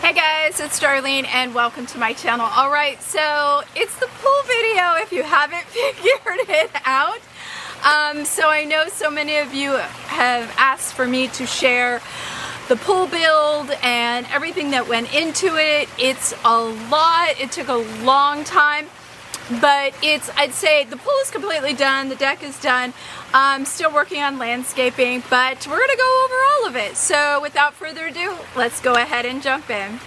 Hey guys, it's Darlene and welcome to my channel. Alright, so it's the pool video if you haven't figured it out. So I know so many of you have asked for me to share the pool build and everything that went into it. It's a lot, it took a long time, but I'd say the pool is completely done, the deck is done. I'm still working on landscaping, but we're gonna go over all of it. So without further ado, let's go ahead and jump in.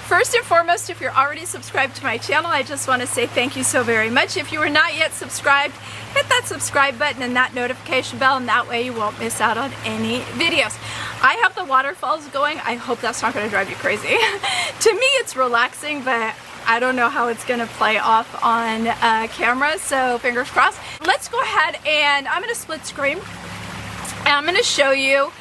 First and foremost, if you're already subscribed to my channel, I just want to say thank you so very much. If you are not yet subscribed, hit that subscribe button and that notification bell, and that way you won't miss out on any videos. I have the waterfalls going. I hope that's not going to drive you crazy. To me, it's relaxing, but I don't know how it's going to play off on camera, so fingers crossed. Let's go ahead and I'm going to split screen, and I'm going to show you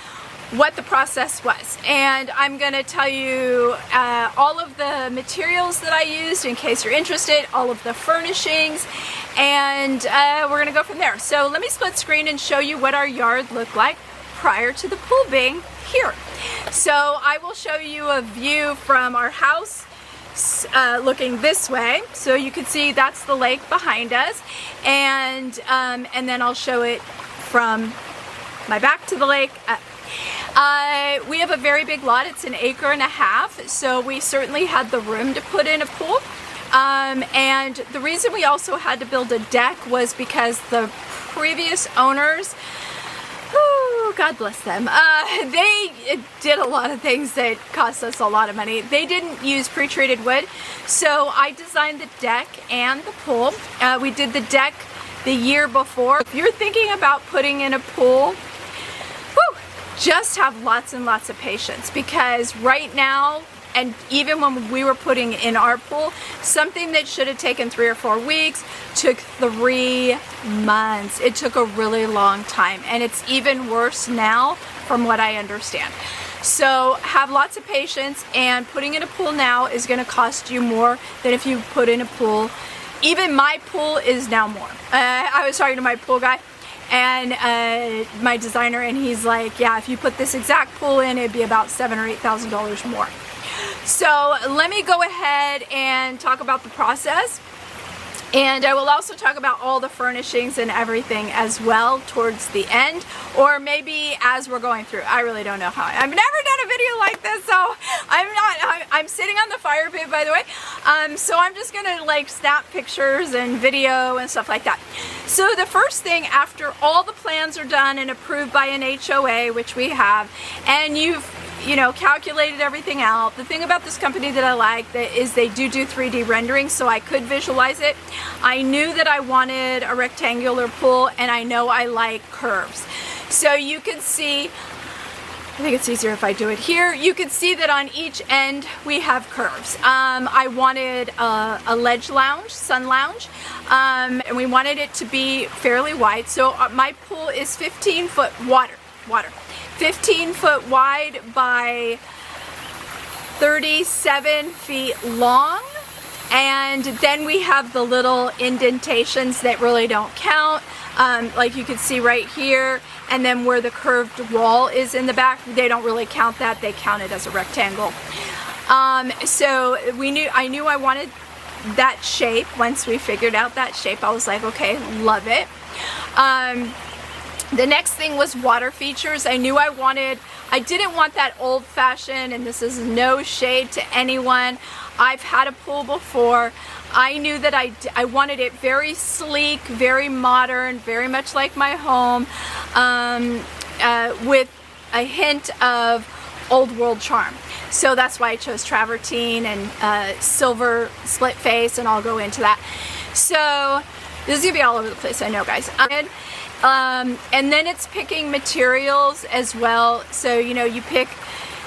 what the process was, and I'm going to tell you all of the materials that I used in case you're interested, all of the furnishings, and we're going to go from there. So let me split screen and show you what our yard looked like prior to the pool being here. So I will show you a view from our house looking this way, so you can see that's the lake behind us, and then I'll show it from my back to the lake. We have a very big lot. It's an 1.5 acres, so we certainly had the room to put in a pool. And the reason we also had to build a deck was because the previous owners, God bless them, they did a lot of things that cost us a lot of money. They didn't use pre-treated wood, so I designed the deck and the pool. We did the deck the year before. If you're thinking about putting in a pool, just have lots and lots of patience, because right now, and even when we were putting in our pool, something that should have taken 3 or 4 weeks took 3 months. It took a really long time, and it's even worse now from what I understand. So have lots of patience, and putting in a pool now is going to cost you more than if you put in a pool. Even my pool is now more. I was talking to my pool guy and my designer, and he's like, yeah, if you put this exact pool in, it'd be about $7,000 or $8,000 more. So let me go ahead and talk about the process, and I will also talk about all the furnishings and everything as well towards the end, or maybe as we're going through. I really don't know how. I've never done a video like this, so I'm sitting on the fire pit, by the way, so I'm just gonna like snap pictures and video and stuff like that. So the first thing, after all the plans are done and approved by an HOA, which we have, and you've calculated everything out. The thing about this company that I like is they do 3D rendering, so I could visualize it. I knew that I wanted a rectangular pool, and I know I like curves. So you can see, I think it's easier if I do it here. You can see that on each end we have curves. I wanted a ledge lounge, sun lounge, and we wanted it to be fairly wide. So my pool is 15-foot water. 15 foot wide by 37 feet long, and then we have the little indentations that really don't count, like you can see right here, and then where the curved wall is in the back, they don't really count that, they count it as a rectangle. So I knew I wanted that shape. Once we figured out that shape, I was like, okay, love it. The next thing was water features. I knew I didn't want that old-fashioned, and this is no shade to anyone. I've had a pool before. I knew that I wanted it very sleek, very modern, very much like my home, with a hint of old world charm. So that's why I chose Travertine and silver Splitface, and I'll go into that. So this is gonna be all over the place, I know, guys. And then it's picking materials as well. So you pick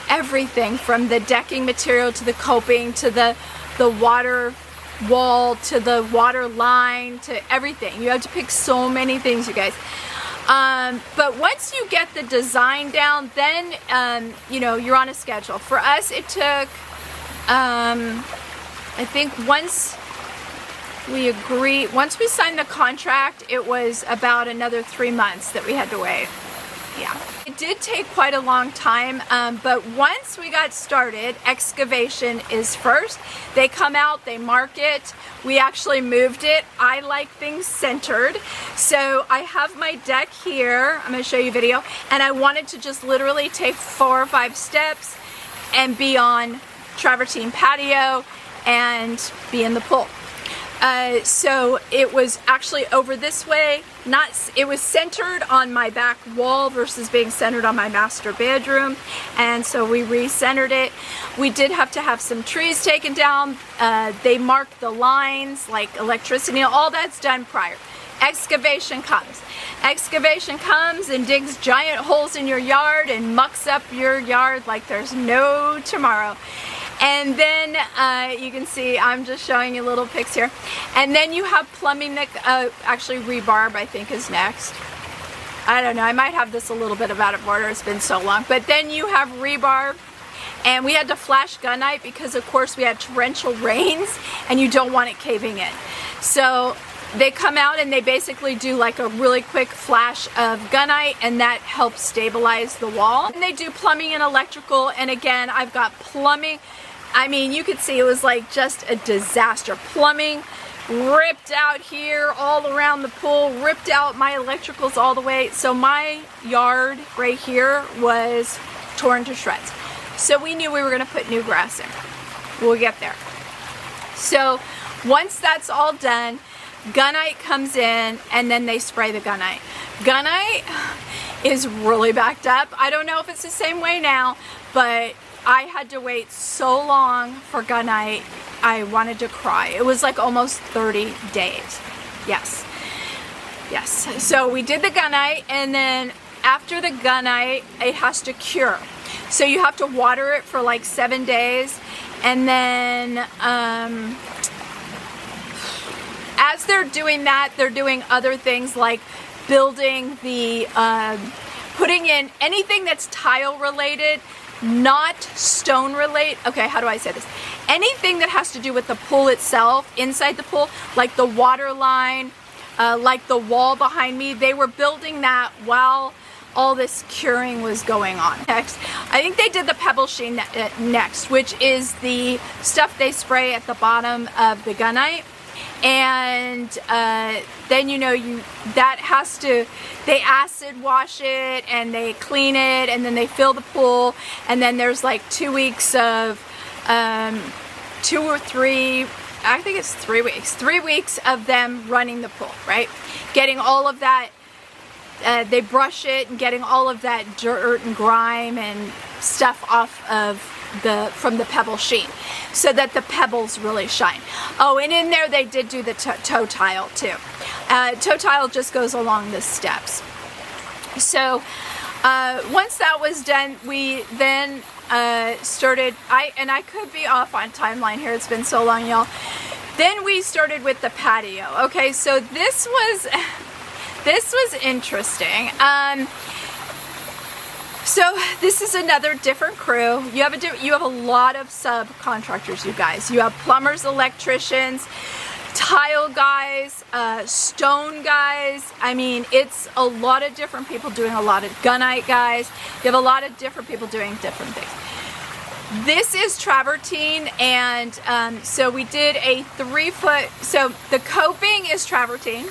everything from the decking material to the coping to the water wall to the water line to everything. You have to pick so many things, you guys. But once you get the design down, then you're on a schedule. For us, it took I think once we agreed, once we signed the contract, it was about another 3 months that we had to wait. Yeah. It did take quite a long time, but once we got started, excavation is first. They come out, they mark it. We actually moved it. I like things centered. So I have my deck here. I'm going to show you a video. And I wanted to just literally take 4 or 5 steps and be on Travertine patio and be in the pool. So it was actually over this way, it was centered on my back wall versus being centered on my master bedroom, and so we re-centered it. We did have to have some trees taken down. They marked the lines, like electricity, all that's done prior. Excavation comes. Excavation comes and digs giant holes in your yard and mucks up your yard like there's no tomorrow. And then you can see, I'm just showing you little pics here. And then you have plumbing that, actually rebarb I think is next. I don't know, I might have this a little bit out of order, it's been so long. But then you have rebarb, and we had to flash gunite because of course we had torrential rains and you don't want it caving in. So they come out and they basically do like a really quick flash of gunite, and that helps stabilize the wall. And they do plumbing and electrical, and again, I've got plumbing. I mean, you could see it was like just a disaster. Plumbing ripped out here all around the pool, ripped out my electricals all the way. So my yard right here was torn to shreds. So we knew we were gonna put new grass in. We'll get there. So once that's all done, gunite comes in, and then they spray the gunite. Gunite is really backed up. I don't know if it's the same way now, but I had to wait so long for gunite, I wanted to cry. It was like almost 30 days. Yes. Yes. So we did the gunite, and then after the gunite, it has to cure. So you have to water it for like 7 days, and then as they're doing that, they're doing other things like building the, putting in anything that's tile related, not stone related. Okay, how do I say this? Anything that has to do with the pool itself, inside the pool, like the water line, like the wall behind me, they were building that while all this curing was going on. Next, I think they did the Pebble sheen next, which is the stuff they spray at the bottom of the gunite. And then you know that has to, they acid wash it and they clean it, and then they fill the pool, and then there's like 2 weeks of 2 or 3, I think it's 3 weeks, 3 weeks of them running the pool, right? Getting all of that, they brush it and getting all of that dirt and grime and stuff off of from the Pebble sheen, so that the pebbles really shine. Oh, and in there they did do the toe tile too. Toe tile just goes along the steps. So once that was done, we then started, I could be off on timeline here, it's been so long, y'all. Then we started with the patio. Okay, so this was interesting. So this is another different crew. You have a lot of subcontractors, you guys. You have plumbers, electricians, tile guys, stone guys. I mean, it's a lot of different people doing a lot of gunite guys. You have a lot of different people doing different things. This is Travertine, and so we did a 3-foot, so the coping is Travertine.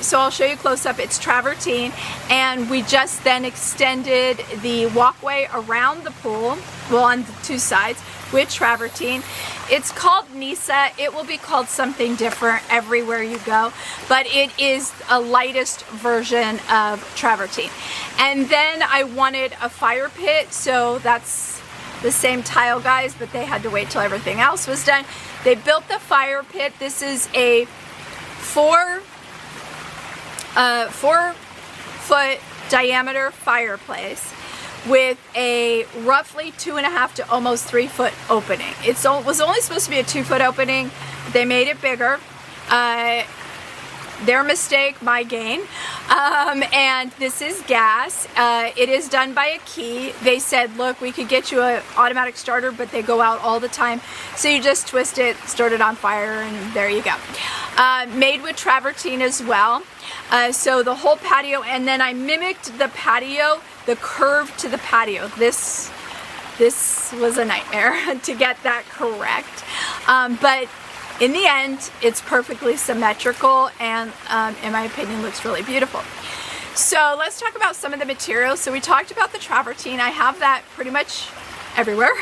So I'll show you close up, it's Travertine, and we just then extended the walkway around the pool, well, on the 2 sides, with Travertine. It's called Nysa. It will be called something different everywhere you go, but it is a lightest version of Travertine. And then I wanted a fire pit, so that's the same tile guys, but they had to wait till everything else was done. They built the fire pit. This is a 4-foot diameter fireplace with a roughly 2.5 to almost 3-foot opening. It was only supposed to be a 2-foot opening. They made it bigger. Their mistake, my gain. And this is gas. It is done by a key. They said, look, we could get you an automatic starter, but they go out all the time. So you just twist it, start it on fire, and there you go. Made with travertine as well. So the whole patio, and then I mimicked the patio, the curve to the patio. This was a nightmare to get that correct. But in the end, it's perfectly symmetrical and, in my opinion, looks really beautiful. So let's talk about some of the materials. So we talked about the travertine. I have that pretty much everywhere.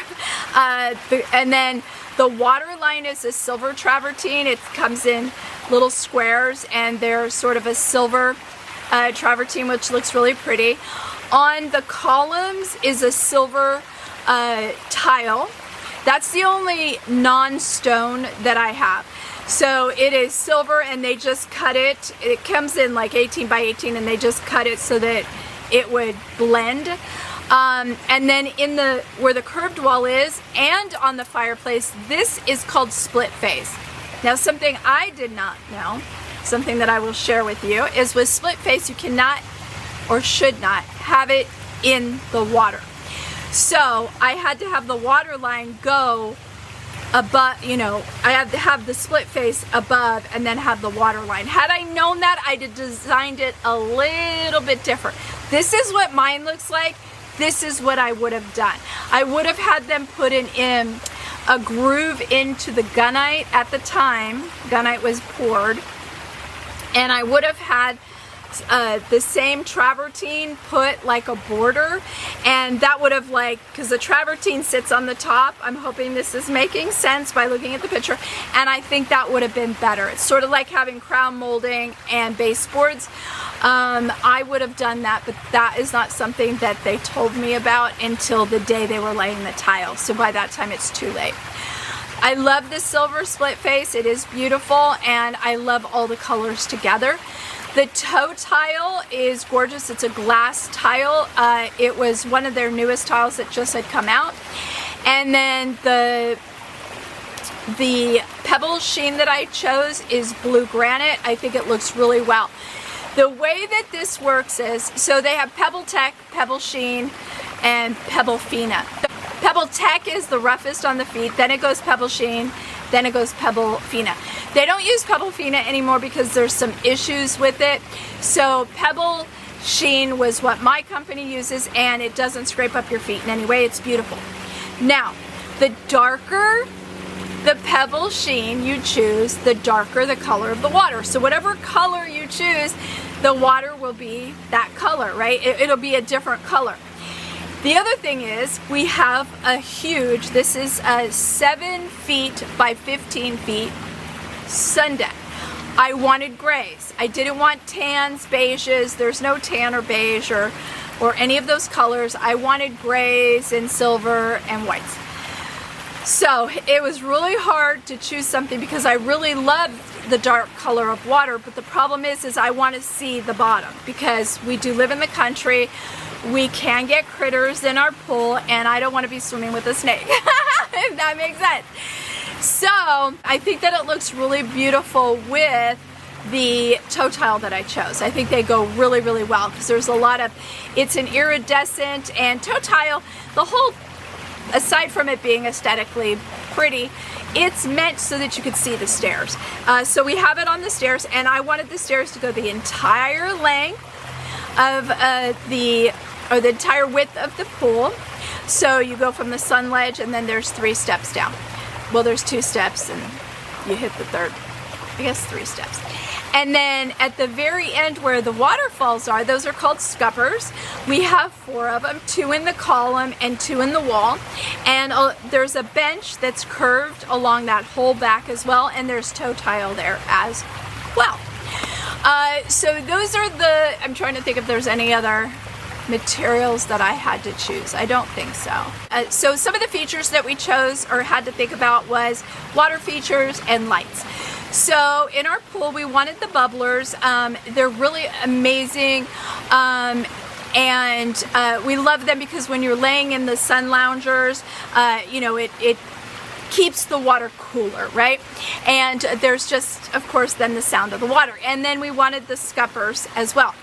And then the Waterline is a silver travertine. It comes in little squares, and they're sort of a silver travertine, which looks really pretty. On the columns is a silver tile. That's the only non-stone that I have. So it is silver, and they just cut it. It comes in like 18 by 18, and they just cut it so that it would blend. And then in where the curved wall is, and on the fireplace, this is called Splitface. Now, something I did not know, something that I will share with you, is with Splitface, you cannot or should not have it in the water. So I had to have the Waterline go above, you know, I had to have the Splitface above and then have the Waterline. Had I known that, I'd have designed it a little bit different. This is what mine looks like. This is what I would have done. I would have had them put in a groove into the gunite at the time. Gunite was poured. And I would have had the same travertine put like a border, and that would have, like, because the travertine sits on the top. I'm hoping this is making sense by looking at the picture, and I think that would have been better. It's sort of like having crown molding and baseboards. I would have done that, but that is not something that they told me about until the day they were laying the tile, so by that time it's too late. I love the silver Splitface. It is beautiful, and I love all the colors together. The toe tile is gorgeous. It's a glass tile. It was one of their newest tiles that just had come out. And then the Pebble sheen that I chose is Blue Granite. I think it looks really well. The way that this works is, so they have Pebble Tech, Pebble sheen, and Pebble Fina. Pebble Tech is the roughest on the feet, then it goes Pebble sheen, then it goes Pebble Fina. They don't use Pebble Fina anymore because there's some issues with it. So Pebble sheen was what my company uses, and it doesn't scrape up your feet in any way. It's beautiful. Now, the darker the Pebble sheen you choose, the darker the color of the water. So whatever color you choose, the water will be that color, right? It'll be a different color. The other thing is, we have a huge, this is a 7 feet by 15 feet sun deck. I wanted grays. I didn't want tans, beiges. There's no tan or beige or any of those colors. I wanted grays and silver and whites. So it was really hard to choose something because I really love the dark color of water, but the problem is I want to see the bottom because we do live in the country. We can get critters in our pool, and I don't want to be swimming with a snake, if that makes sense. So I think that it looks really beautiful with the toe tile that I chose. I think they go really, really well because there's a lot of, it's an iridescent, and toe tile, the whole, aside from it being aesthetically pretty, it's meant so that you could see the stairs. So we have it on the stairs, and I wanted the stairs to go the entire length of the entire width of the pool. So you go from the sun ledge, and then there's 3 steps down. Well, there's 2 steps, and you hit the third, I guess 3 steps. And then at the very end where the waterfalls are, those are called scuppers. We have 4 of them, 2 in the column and 2 in the wall. And there's a bench that's curved along that whole back as well, and there's toe tile there as well. So those are I'm trying to think if there's any other materials that I had to choose. I don't think so. So some of the features that we chose or had to think about was water features and lights. So in our pool, we wanted the bubblers. They're really amazing. And we love them because when you're laying in the sun loungers, you know, keeps the water cooler, right? And there's just, of course, then the sound of the water. And then we wanted the scuppers as well.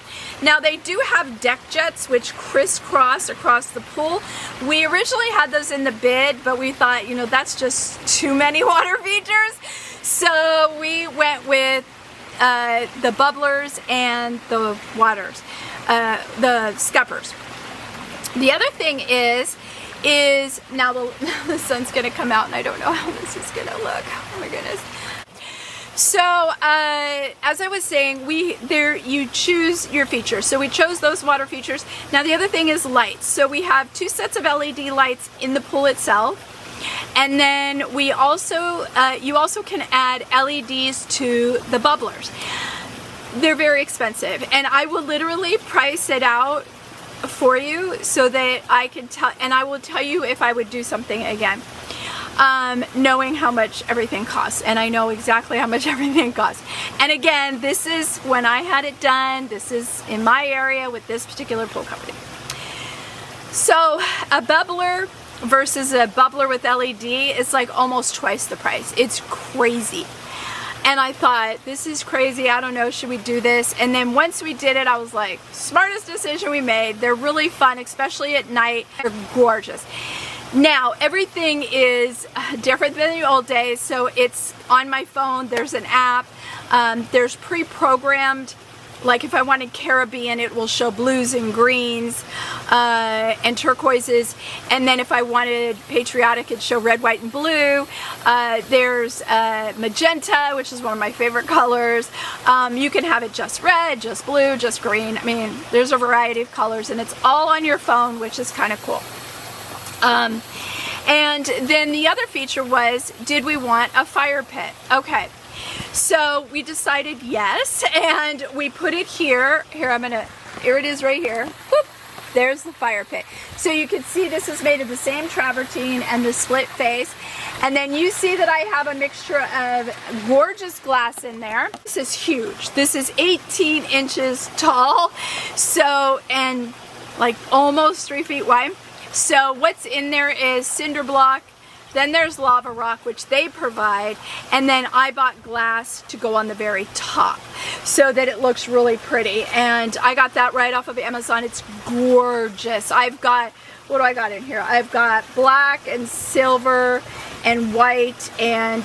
Now they do have deck jets which crisscross across the pool. We originally had those in the bid, but we thought, you know, that's just too many water features. So we went with the bubblers and the the scuppers. The other thing is now the sun's gonna come out and I don't know how this is gonna look. Oh my goodness. So as I was saying, you choose your features. So we chose those water features. Now the other thing is lights. So we have 2 sets of LED lights in the pool itself. And then we also, you also can add LEDs to the bubblers. They're very expensive, and I will literally price it out for you so that I can tell, and I will tell you if I would do something again, knowing how much everything costs, and I know exactly how much everything costs. And again, this is when I had it done. This is in my area with this particular pool company. So a bubbler versus a bubbler with LED is like almost twice the price. It's crazy. And I thought, this is crazy, I don't know, should we do this? And then once we did it, I was like, smartest decision we made. They're really fun, especially at night. They're gorgeous. Now, everything is different than the old days, so it's on my phone, there's an app, there's pre-programmed, like if I wanted Caribbean, it will show blues and greens and turquoises, and then if I wanted patriotic, it'd show red, white, and blue. There's magenta, which is one of my favorite colors. You can have it just red, just blue, just green. I mean, there's a variety of colors, and it's all on your phone, which is kind of cool. And then the other feature was, did we want a fire pit? Okay. So we decided yes, and we put it here. Here it is right here. Whoop, there's the fire pit. So you can see this is made of the same travertine and the Splitface. And then you see that I have a mixture of gorgeous glass in there. This is huge. This is 18 inches tall. So, and like almost 3 feet wide. So what's in there is cinder block. Then there's lava rock, which they provide, and then I bought glass to go on the very top so that it looks really pretty. And I got that right off of Amazon. It's gorgeous. I've got, what do I got in here? I've got black and silver and white and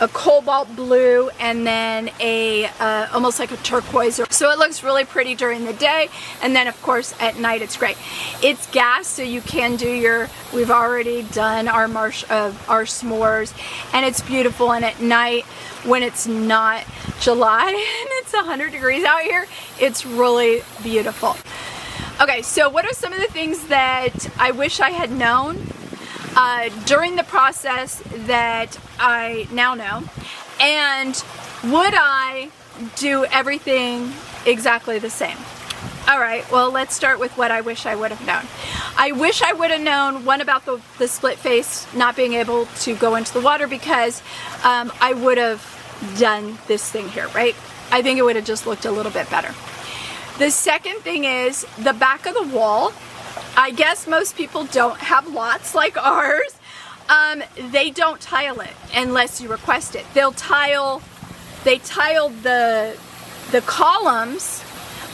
a cobalt blue, and then a almost like a turquoise. So it looks really pretty during the day, and then of course at night it's great. It's gas, so you can do your, we've already done our s'mores, and it's beautiful. And at night when it's not July and it's 100 degrees out here, it's really beautiful. Okay, so what are some of the things that I wish I had known during the process that I now know, and would I do everything exactly the same? All right, well, let's start with what I wish I would have known. I wish I would have known, one, about the Splitface not being able to go into the water, because I would have done this thing here, right? I think it would have just looked a little bit better. The second thing is the back of the wall. I guess most people don't have lots like ours. They don't tile it unless you request it. They tiled the columns,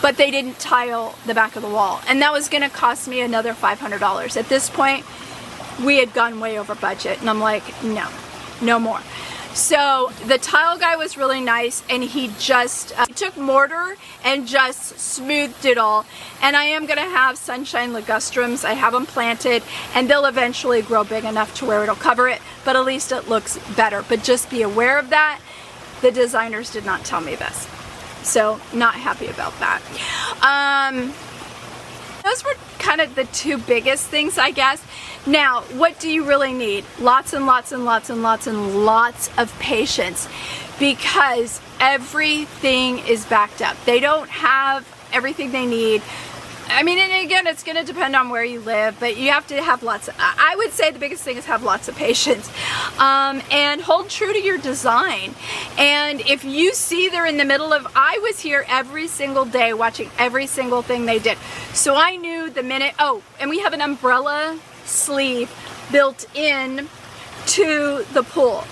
but they didn't tile the back of the wall. And that was gonna cost me another $500. At this point, we had gone way over budget, and I'm like, no, no more. So the tile guy was really nice, and he just took mortar and just smoothed it all. And I am going to have sunshine ligustrums. I have them planted, and they'll eventually grow big enough to where it'll cover it, but at least it looks better. But just be aware of that. The designers did not tell me this, so not happy about that. Those were kind of the two biggest things, I guess. Now, what do you really need? Lots and lots and lots and lots and lots of patience, because everything is backed up. They don't have everything they need. I mean, and again, it's going to depend on where you live, but you have to have lots of, I would say the biggest thing is have lots of patience, and hold true to your design. And if you see they're in the middle of, I was here every single day watching every single thing they did. So I knew the minute, oh, and we have an umbrella sleeve built in to the pool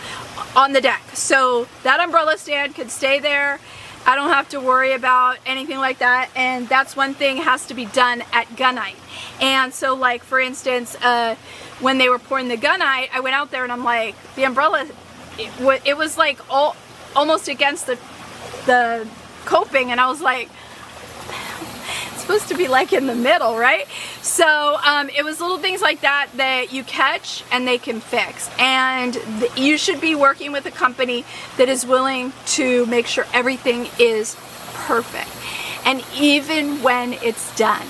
on the deck. So that umbrella stand could stay there. I don't have to worry about anything like that. And that's one thing has to be done at gunite. And so like for instance, when they were pouring the gunite, I went out there and I'm like, the umbrella, it was like almost against the coping, and I was like, it's supposed to be like in the middle, right? So it was little things like that that you catch and they can fix. And you should be working with a company that is willing to make sure everything is perfect. And even when it's done,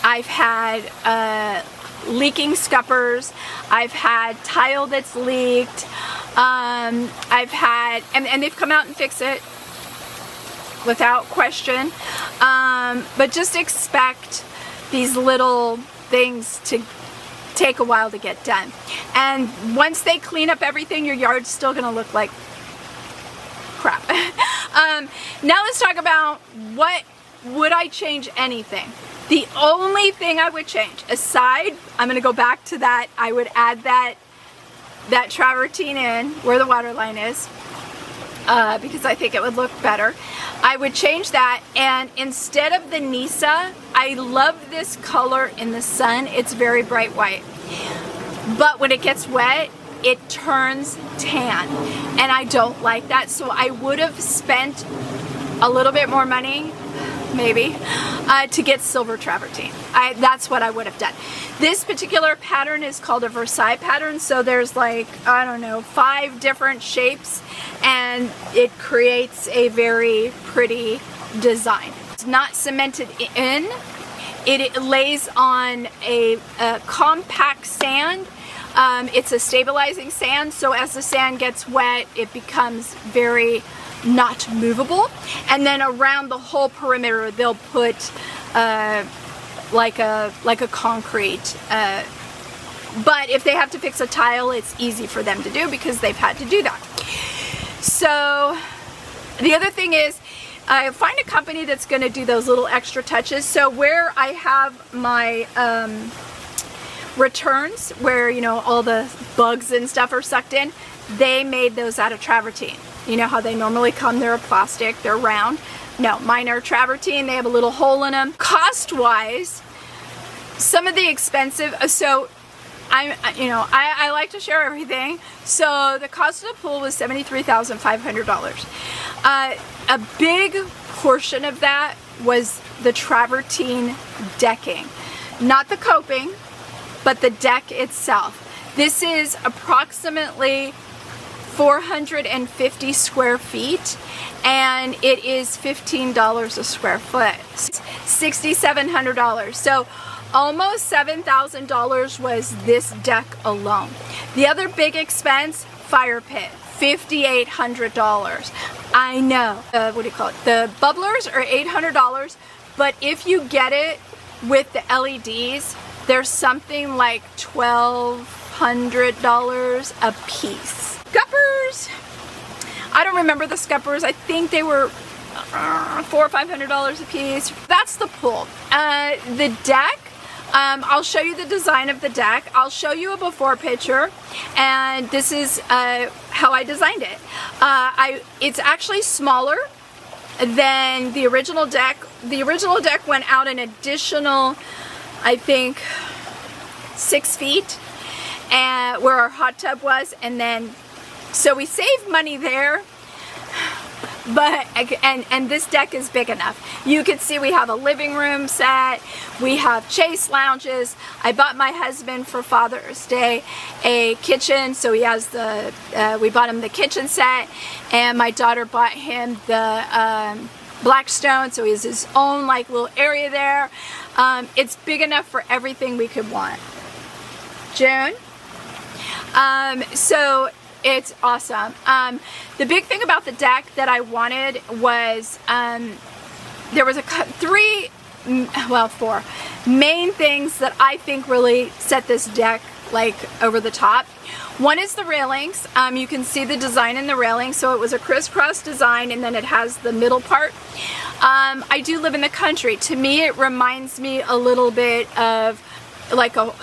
I've had leaking scuppers, I've had tile that's leaked, I've had, and they've come out and fixed it without question, but just expect these little things to take a while to get done. And once they clean up everything, your yard's still gonna look like crap. Now let's talk about what would I change anything. The only thing I would change, aside, I'm gonna go back to that, I would add that travertine in where the waterline is, because I think it would look better. I would change that, and instead of the Nysa, I love this color in the sun. It's very bright white. But when it gets wet, it turns tan, and I don't like that. So I would have spent a little bit more money, maybe, to get silver travertine. That's what I would have done. This particular pattern is called a Versailles pattern, so there's like, I don't know, 5 different shapes, and it creates a very pretty design. It's not cemented in. It lays on a compact sand. It's a stabilizing sand, so as the sand gets wet, it becomes very not movable. And then around the whole perimeter, they'll put like a concrete. But if they have to fix a tile, it's easy for them to do because they've had to do that. So the other thing is, find a company that's going to do those little extra touches. So where I have my returns, where you know all the bugs and stuff are sucked in, they made those out of travertine. You know how they normally come, they're plastic, they're round. No, mine are travertine, they have a little hole in them. Cost-wise, some of the expensive, so I like to share everything. So the cost of the pool was $73,500. A big portion of that was the travertine decking. Not the coping, but the deck itself. This is approximately 450 square feet, and it is $15 a square foot. $6,700. So almost $7,000 was this deck alone. The other big expense, fire pit, $5,800. I know. What do you call it? The bubblers are $800, but if you get it with the LEDs, there's something like $1,200 a piece. Scuppers! I don't remember the scuppers. I think they were $400 or $500 a piece. That's the pool. The deck, I'll show you the design of the deck. I'll show you a before picture, and this is how I designed it. It's actually smaller than the original deck. The original deck went out an additional, I think, 6 feet, and where our hot tub was, and then so we saved money there. But and this deck is big enough. You can see we have a living room set, we have chase lounges. I bought my husband for Father's Day a kitchen, so he has the we bought him the kitchen set, and my daughter bought him the Blackstone, so he has his own like little area there. It's big enough for everything we could want. June. So it's awesome. The big thing about the deck that I wanted was there was four main things that I think really set this deck like over the top. One is the railings. You can see the design in the railing. So it was a crisscross design, and then it has the middle part. I do live in the country. To me, it reminds me a little bit of like a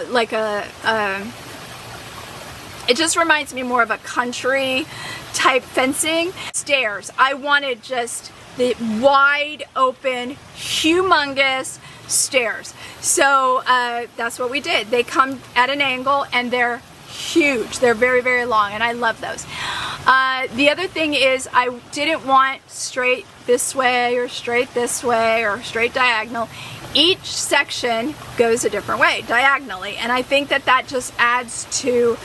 It just reminds me more of a country type fencing. Stairs, I wanted just the wide open, humongous stairs. So that's what we did. They come at an angle and they're huge. They're very, very long, and I love those. The other thing is I didn't want straight this way or straight this way or straight diagonal. Each section goes a different way diagonally, and I think that that just adds to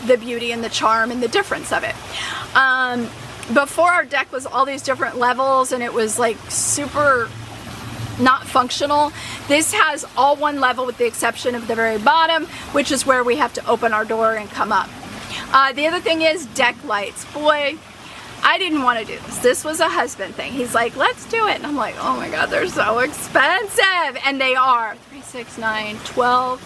the beauty and the charm and the difference of it. Before, our deck was all these different levels and it was like super not functional. This has all one level with the exception of the very bottom, which is where we have to open our door and come up. The other thing is deck lights. Boy, I didn't want to do this. This was a husband thing. He's like, let's do it. And I'm like, oh my God, they're so expensive. And they are 3, 6, 9, 12,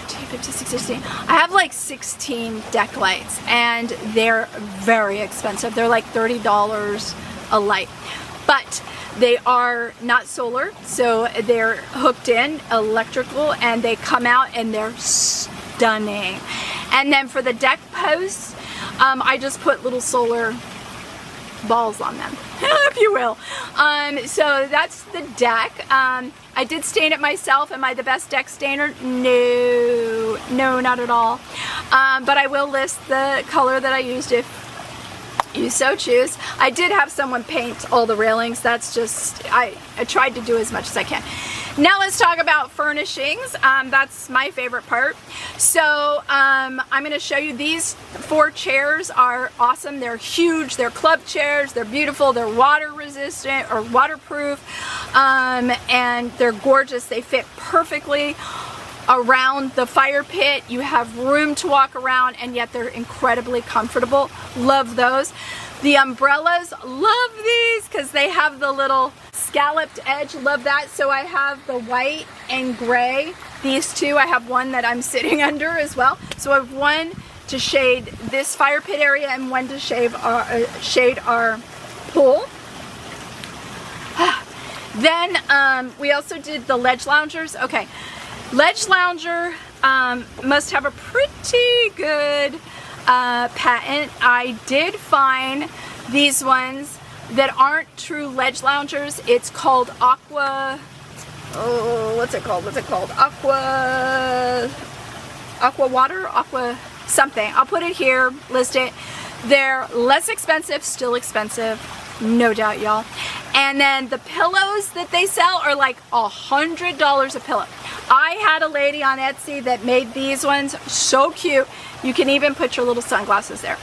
15, 16, 16. I have like 16 deck lights and they're very expensive. They're like $30 a light. But they are not solar, so they're hooked in electrical, and they come out and they're stunning. And then for the deck posts, I just put little solar balls on them, if you will. So that's the deck. I did stain it myself. Am I the best deck stainer? No, no, not at all. But I will list the color that I used if you so choose. I did have someone paint all the railings. That's just, I tried to do as much as I can. Now let's talk about furnishings. That's my favorite part. So I'm going to show you these 4 chairs are awesome. They're huge. They're club chairs. They're beautiful. They're water resistant or waterproof. And they're gorgeous. They fit perfectly around the fire pit. You have room to walk around, and yet they're incredibly comfortable. Love those. The umbrellas, love these because they have the little scalloped edge. Love that. So I have the white and gray. These two, I have one that I'm sitting under as well. So I have one to shade this fire pit area and one to shade our pool. Then we also did the ledge loungers. Okay. Ledge lounger must have a pretty good patent. I did find these ones that aren't true ledge loungers. It's called aqua, oh, what's it called? Aqua water, aqua something. I'll put it here, list it. They're less expensive, still expensive, no doubt, y'all. And then the pillows that they sell are like $100 a pillow. I had a lady on Etsy that made these ones so cute. You can even put your little sunglasses there.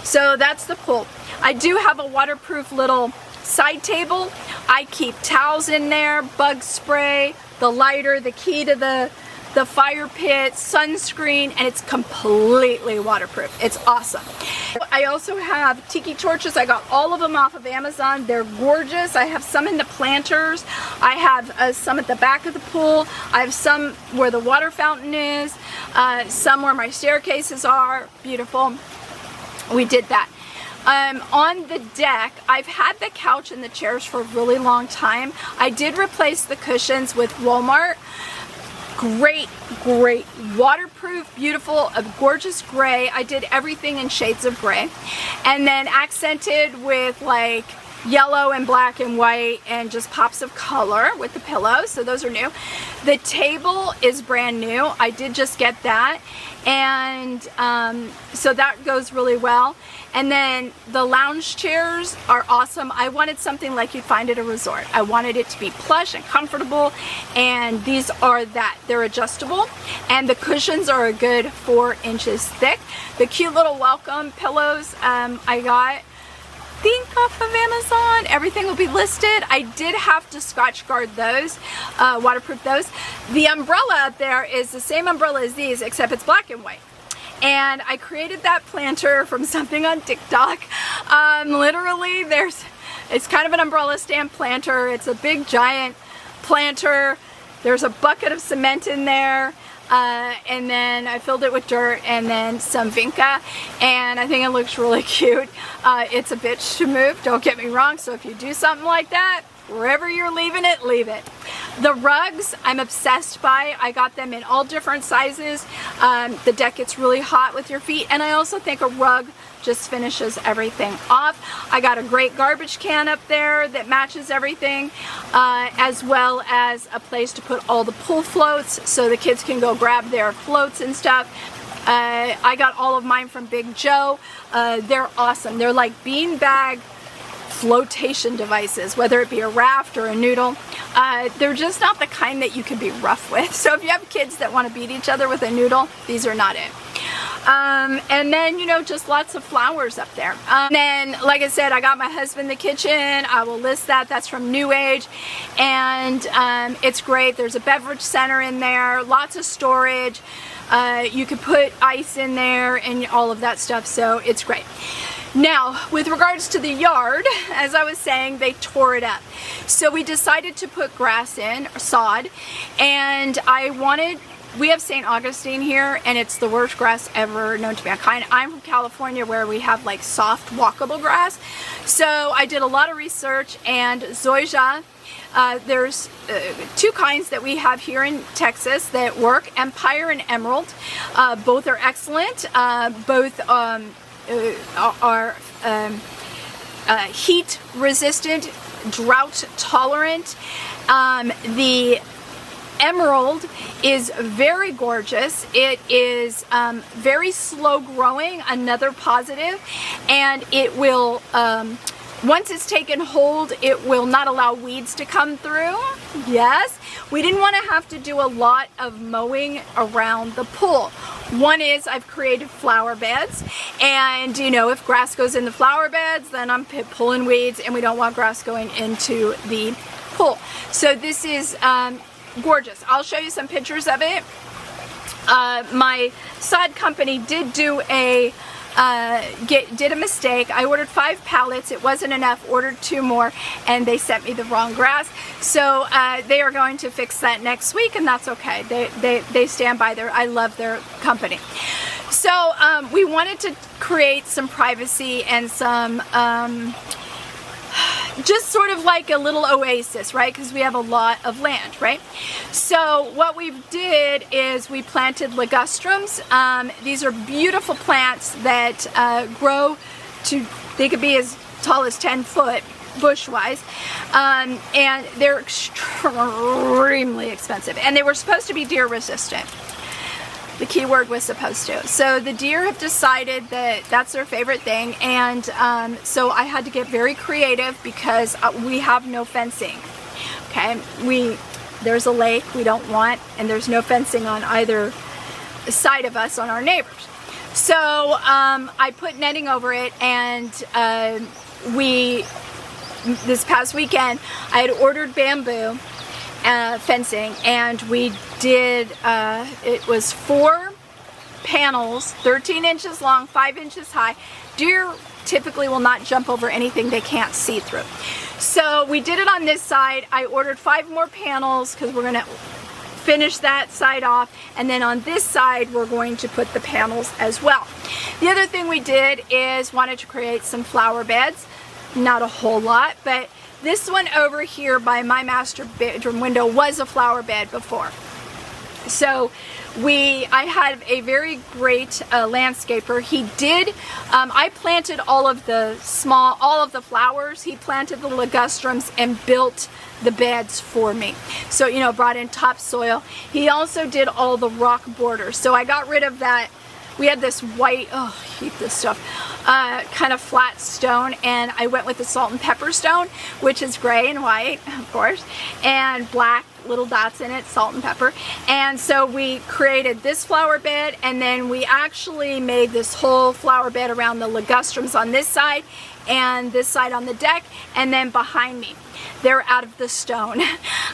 So that's the pool. I do have a waterproof little side table. I keep towels in there, bug spray, the lighter, the key to the fire pit, sunscreen, and it's completely waterproof. It's awesome. I also have tiki torches. I got all of them off of Amazon. They're gorgeous. I have some in the planters. I have some at the back of the pool. I have some where the water fountain is, some where my staircases are. Beautiful. We did that. On the deck, I've had the couch and the chairs for a really long time. I did replace the cushions with Walmart. Great, great, waterproof, beautiful, a gorgeous gray. I did everything in shades of gray. And then accented with like yellow and black and white and just pops of color with the pillows. So those are new. The table is brand new. I did just get that. And so that goes really well. And then the lounge chairs are awesome. I wanted something like you'd find at a resort. I wanted it to be plush and comfortable, and these are that. They're adjustable, and the cushions are a good 4 inches thick. The cute little welcome pillows I got, think off of Amazon. Everything will be listed. I did have to scotch guard those, waterproof those. The umbrella up there is the same umbrella as these, except it's black and white. And I created that planter from something on TikTok. Literally, it's kind of an umbrella stand planter. It's a big giant planter. There's a bucket of cement in there. And then I filled it with dirt and then some Vinca, and I think it looks really cute. It's a bitch to move, don't get me wrong, so if you do something like that, Wherever you're leaving it, leave it. The rugs, I'm obsessed by. I got them in all different sizes. The deck gets really hot with your feet, and I also think a rug just finishes everything off. I got a great garbage can up there that matches everything, as well as a place to put all the pool floats so the kids can go grab their floats and stuff. I got all of mine from Big Joe. They're awesome. They're like beanbag flotation devices, whether it be a raft or a noodle. They're just not the kind that you can be rough with. So if you have kids that want to beat each other with a noodle, these are not it. And then, you know, just lots of flowers up there. Then, like I said, I got my husband the kitchen. I will list that. That's from New Age. And it's great. There's a beverage center in there, lots of storage. You can put ice in there and all of that stuff. So it's great. Now, with regards to the yard, as I was saying, they tore it up. So we decided to put grass in, sod, and we have St. Augustine here, and it's the worst grass ever known to mankind. I'm from California, where we have like soft, walkable grass. So I did a lot of research, and zoysia, there's two kinds that we have here in Texas that work, Empire and Emerald. Both are excellent. Both are heat resistant, drought tolerant. The Emerald is very gorgeous. It is very slow growing, another positive, and it will, once it's taken hold, it will not allow weeds to come through. Yes, we didn't want to have to do a lot of mowing around the pool. One is I've created flower beds, and you know, if grass goes in the flower beds, then I'm pulling weeds, and we don't want grass going into the pool. So this is gorgeous. I'll show you some pictures of it. My sod company did do a did a mistake. I ordered 5 pallets. It wasn't enough. Ordered 2 more, and they sent me the wrong grass. So they are going to fix that next week, and that's okay. They stand by their. I love their company. So we wanted to create some privacy and some just sort of like a little oasis, right? Because we have a lot of land, right? So what we did is we planted ligustrums. These are beautiful plants that grow to, they could be as tall as 10 foot bush-wise, and they're extremely expensive. And they were supposed to be deer resistant. The key word was supposed to. So the deer have decided that that's their favorite thing, and so I had to get very creative because we have no fencing. Okay, there's a lake we don't want, and there's no fencing on either side of us on our neighbors. So I put netting over it, and this past weekend I had ordered bamboo fencing, and we did, it was 4 panels, 13 inches long, 5 inches high. Deer typically will not jump over anything they can't see through. So we did it on this side. I ordered 5 more panels because we're going to finish that side off, and then on this side we're going to put the panels as well. The other thing we did is wanted to create some flower beds. Not a whole lot, but this one over here by my master bedroom window was a flower bed before. So I had a very great landscaper. He did, I planted all of the flowers. He planted the ligustrums and built the beds for me. So, you know, brought in topsoil. He also did all the rock borders. So I got rid of that. We had this white, oh, I hate this stuff, kind of flat stone, and I went with the salt and pepper stone, which is gray and white, of course, and black, little dots in it, salt and pepper. And so we created this flower bed, and then we actually made this whole flower bed around the ligustrums on this side, and this side on the deck, and then behind me. They're out of the stone.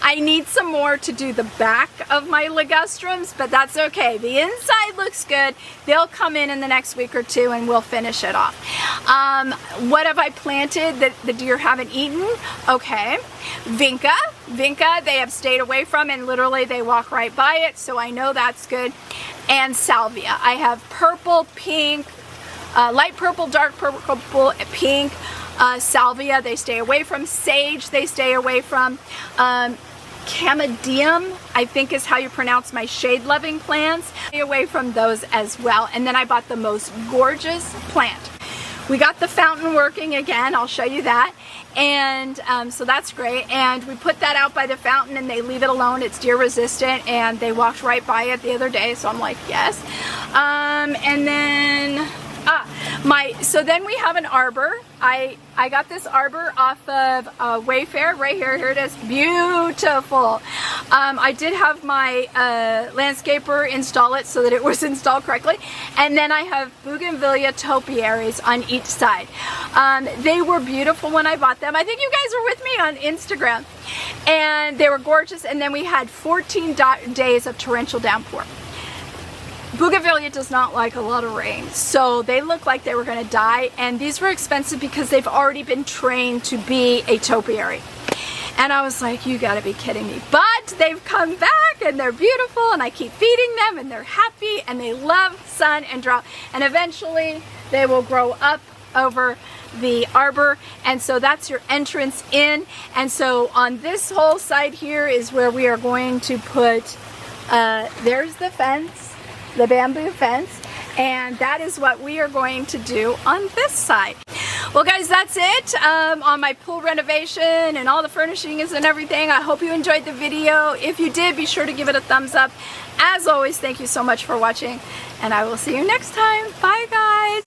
I need some more to do the back of my ligustrums, but that's okay. The inside looks good. They'll come in the next week or 2, and we'll finish it off. What have I planted that the deer haven't eaten? Okay. Vinca, they have stayed away from, and literally they walk right by it, so I know that's good. And salvia. I have purple, pink, light purple, dark purple, pink. salvia they stay away from, sage they stay away from, Camidium, I think is how you pronounce my shade-loving plants. Stay away from those as well. And then I bought the most gorgeous plant. We got the fountain working again. I'll show you that. And so that's great. And we put that out by the fountain and they leave it alone. It's deer resistant, and they walked right by it the other day. So I'm like, yes. And then so then we have an arbor. I got this arbor off of Wayfair right here. Here it is. Beautiful. I did have my landscaper install it so that it was installed correctly. And then I have bougainvillea topiaries on each side. They were beautiful when I bought them. I think you guys were with me on Instagram. And they were gorgeous. And then we had 14 days of torrential downpour. Bougainvillea does not like a lot of rain, so they look like they were going to die, and these were expensive because they've already been trained to be a topiary. And I was like, you gotta be kidding me. But they've come back and they're beautiful, and I keep feeding them and they're happy and they love sun and drought, and eventually they will grow up over the arbor. And so that's your entrance in. And so on this whole side here is where we are going to put, there's the fence, the bamboo fence, and that is what we are going to do on this side. Well guys, that's it on my pool renovation and all the furnishings and everything. I hope you enjoyed the video. If you did, be sure to give it a thumbs up. As always, thank you so much for watching, and I will see you next time. Bye guys.